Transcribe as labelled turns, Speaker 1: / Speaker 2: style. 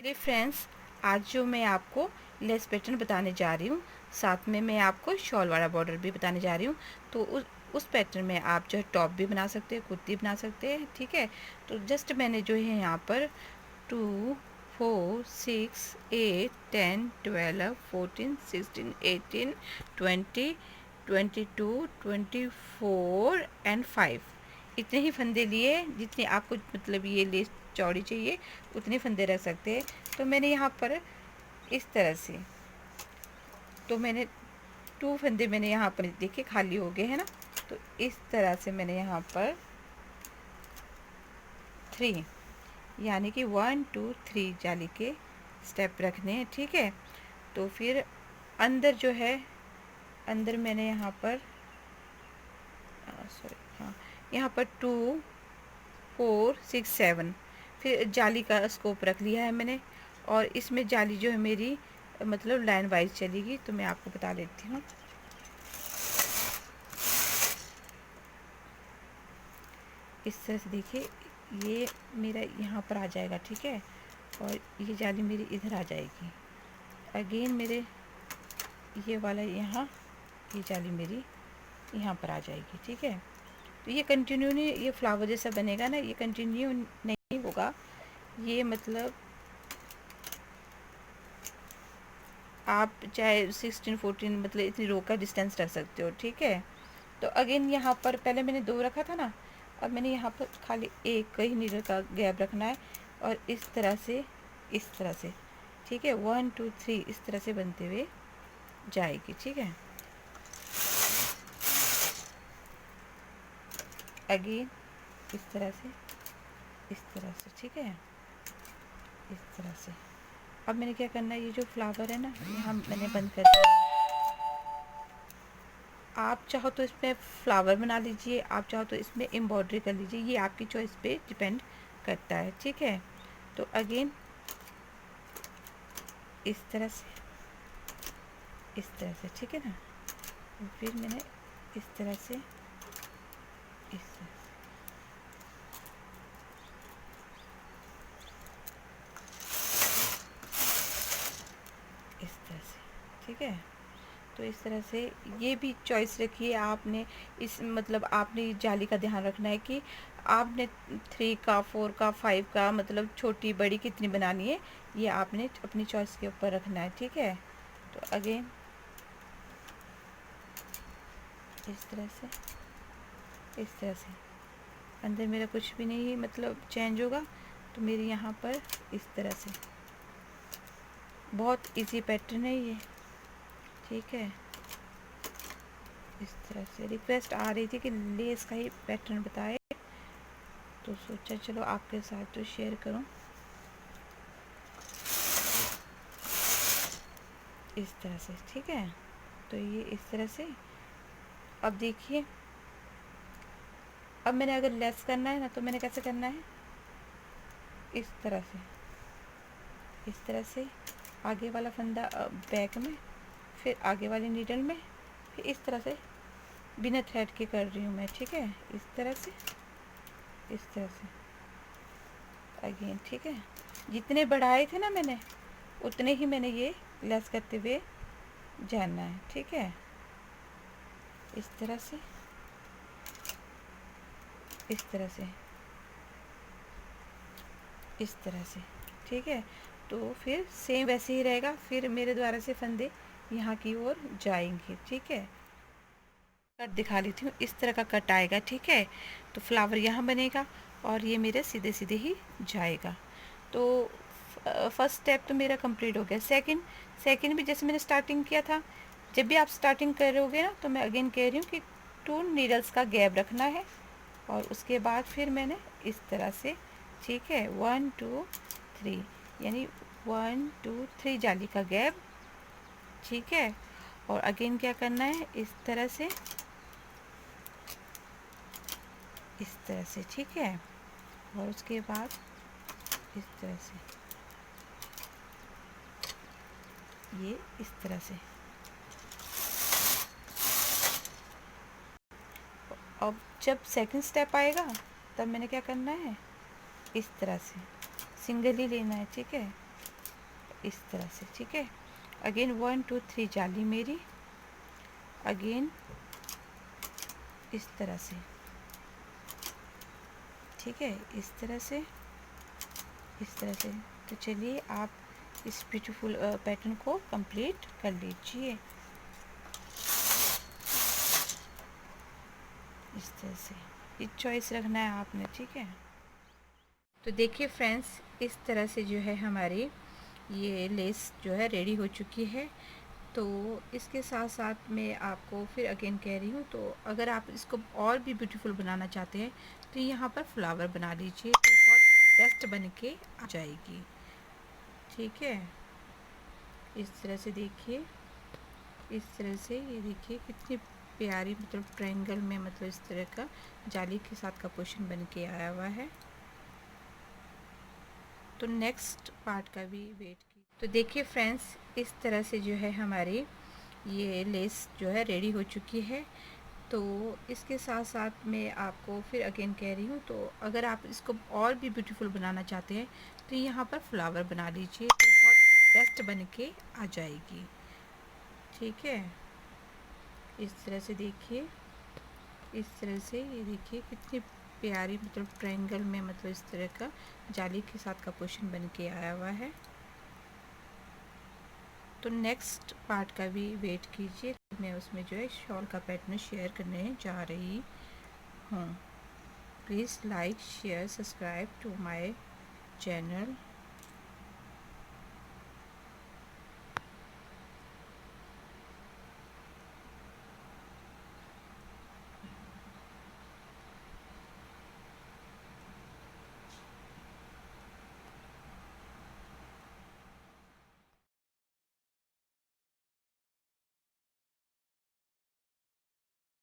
Speaker 1: चलिए फ्रेंड्स, आज जो मैं आपको लेस पैटर्न बताने जा रही हूँ, साथ में मैं आपको शॉल वाला बॉर्डर भी बताने जा रही हूँ। तो उस पैटर्न में आप जो है टॉप भी बना सकते हैं, कुर्ती बना सकते हैं, ठीक है। तो जस्ट मैंने जो है यहाँ पर 2 4 6 8 10 12 14 16 18 20 22 24 एंड 5 इतने ही फंदे लिए, जितने आपको मतलब ये लेस चौड़ी चाहिए उतने फंदे रख सकते हैं। तो मैंने यहाँ पर इस तरह से, तो मैंने 2 फंदे मैंने यहाँ पर देखिए खाली हो गए हैं ना। तो इस तरह से मैंने यहाँ पर 3 यानी कि 1 2 3 जाली के स्टेप रखने हैं, ठीक है। तो फिर अंदर जो है, अंदर मैंने यहाँ पर सॉरी हाँ, यहाँ पर 2 4 6 7 फिर जाली का स्कोप रख लिया है मैंने। और इसमें जाली जो है मेरी मतलब लाइन वाइज चलेगी, तो मैं आपको बता देती हूँ। इस तरह से देखिए, ये मेरा यहाँ पर आ जाएगा, ठीक है। और ये जाली मेरी इधर आ जाएगी। अगेन मेरे ये वाला यहाँ, ये जाली मेरी यहाँ पर आ जाएगी, ठीक है। तो ये कंटिन्यू नहीं, ये फ्लावर जैसा बनेगा ना, ये कंटिन्यू नहीं होगा। ये मतलब आप चाहे 16 14 मतलब इतनी रो का डिस्टेंस रख सकते हो, ठीक है। तो अगेन यहाँ पर पहले मैंने 2 रखा था ना, अब मैंने यहाँ पर खाली एक ही नीडल का गैप रखना है। और इस तरह से, ठीक है, 1 2 3 इस तरह से बनते हुए जाएगी, ठीक है। अगेन इस तरह से, ठीक है, इस तरह से। अब मैंने क्या करना है, ये जो फ्लावर है ना, यहाँ मैंने बंद कर दिया। आप चाहो तो इसमें फ्लावर बना लीजिए, आप चाहो तो इसमें एम्ब्रॉयडरी कर लीजिए, ये आपकी चॉइस पे डिपेंड करता है, ठीक है। तो अगेन इस तरह से, ठीक है ना। और फिर मैंने इस तरह से, इस तरह से, ठीक है। तो इस तरह से ये भी चॉइस रखिए आपने। इस मतलब आपने जाली का ध्यान रखना है कि आपने 3 का 4 का 5 का मतलब छोटी बड़ी कितनी बनानी है, ये आपने अपनी चॉइस के ऊपर रखना है, ठीक है। तो अगेन इस तरह से अंदर मेरा कुछ भी नहीं मतलब चेंज होगा। तो मेरे यहाँ पर इस तरह से, बहुत इजी पैटर्न है ये, ठीक है। इस तरह से रिक्वेस्ट आ रही थी कि लेस का ही पैटर्न बताए, तो सोचा चलो आपके साथ तो शेयर करूं। इस तरह से, ठीक है। तो ये इस तरह से, अब देखिए, अब मैंने अगर लेस करना है ना, तो मैंने कैसे करना है, इस तरह से आगे वाला फंदा बैक में, फिर आगे वाली नीडल में, फिर इस तरह से बिना थ्रेड के कर रही हूँ मैं, ठीक है। इस तरह से अगेन, ठीक है। जितने बढ़ाए थे ना मैंने, उतने ही मैंने ये लेस करते हुए जाना है, ठीक है। इस तरह से, इस तरह से, ठीक है। तो फिर सेम वैसे ही रहेगा, फिर मेरे द्वारा से फंदे यहाँ की ओर जाएंगे, ठीक है। कट दिखा लेती हूँ, इस तरह का कट आएगा, ठीक है। तो फ्लावर यहाँ बनेगा और ये मेरे सीधे सीधे ही जाएगा। तो फर्स्ट स्टेप तो मेरा कंप्लीट हो गया। सेकंड भी जैसे मैंने स्टार्टिंग किया था, जब भी आप स्टार्टिंग करोगे ना, तो मैं अगेन कह रही हूँ कि 2 नीडल्स का गैप रखना है। और उसके बाद फिर मैंने इस तरह से, ठीक है, 1 2 3 यानी 1 2 3 जाली का गैप, ठीक है। और अगेन क्या करना है, इस तरह से, ठीक है। और उसके बाद इस तरह से, ये इस तरह से। अब जब सेकंड स्टेप आएगा, तब मैंने क्या करना है, इस तरह से सिंगल ही लेना है, ठीक है। इस तरह से, ठीक है। अगेन 1 2 3 जाली मेरी, अगेन इस तरह से, ठीक है, इस तरह से, इस तरह से। तो चलिए आप इस ब्यूटीफुल पैटर्न को कंप्लीट कर लीजिए इस तरह से। ये चॉइस रखना है आपने, ठीक है। तो देखिए फ्रेंड्स, इस तरह से जो है हमारी ये लेस जो है रेडी हो चुकी है। तो इसके साथ साथ मैं आपको फिर अगेन कह रही हूँ, तो अगर आप इसको और भी ब्यूटीफुल बनाना चाहते हैं तो यहाँ पर फ्लावर बना लीजिए, तो बहुत बेस्ट बन के आ जाएगी, ठीक है। इस तरह से देखिए, इस तरह से ये देखिए कितनी प्यारी, मतलब ट्रायंगल में, मतलब इस तरह का जाली के साथ का पोर्शन बन के आया हुआ है। तो नेक्स्ट पार्ट का भी वेट की। तो देखिए फ्रेंड्स, इस तरह से जो है हमारी ये लेस जो है रेडी हो चुकी है। तो इसके साथ साथ मैं आपको फिर अगेन कह रही हूँ, तो अगर आप इसको और भी ब्यूटीफुल बनाना चाहते हैं तो यहाँ पर फ्लावर बना लीजिए, तो बहुत बेस्ट बन के आ जाएगी, ठीक है। इस तरह से देखिए, इस तरह से ये देखिए कितनी प्यारी, मतलब ट्रायंगल में, मतलब इस तरह का जाली के साथ का पोर्शन बन के आया हुआ है। तो नेक्स्ट पार्ट का भी वेट कीजिए, मैं उसमें जो है शॉल का पैटर्न शेयर करने जा रही हूँ। Please like share subscribe to my channel.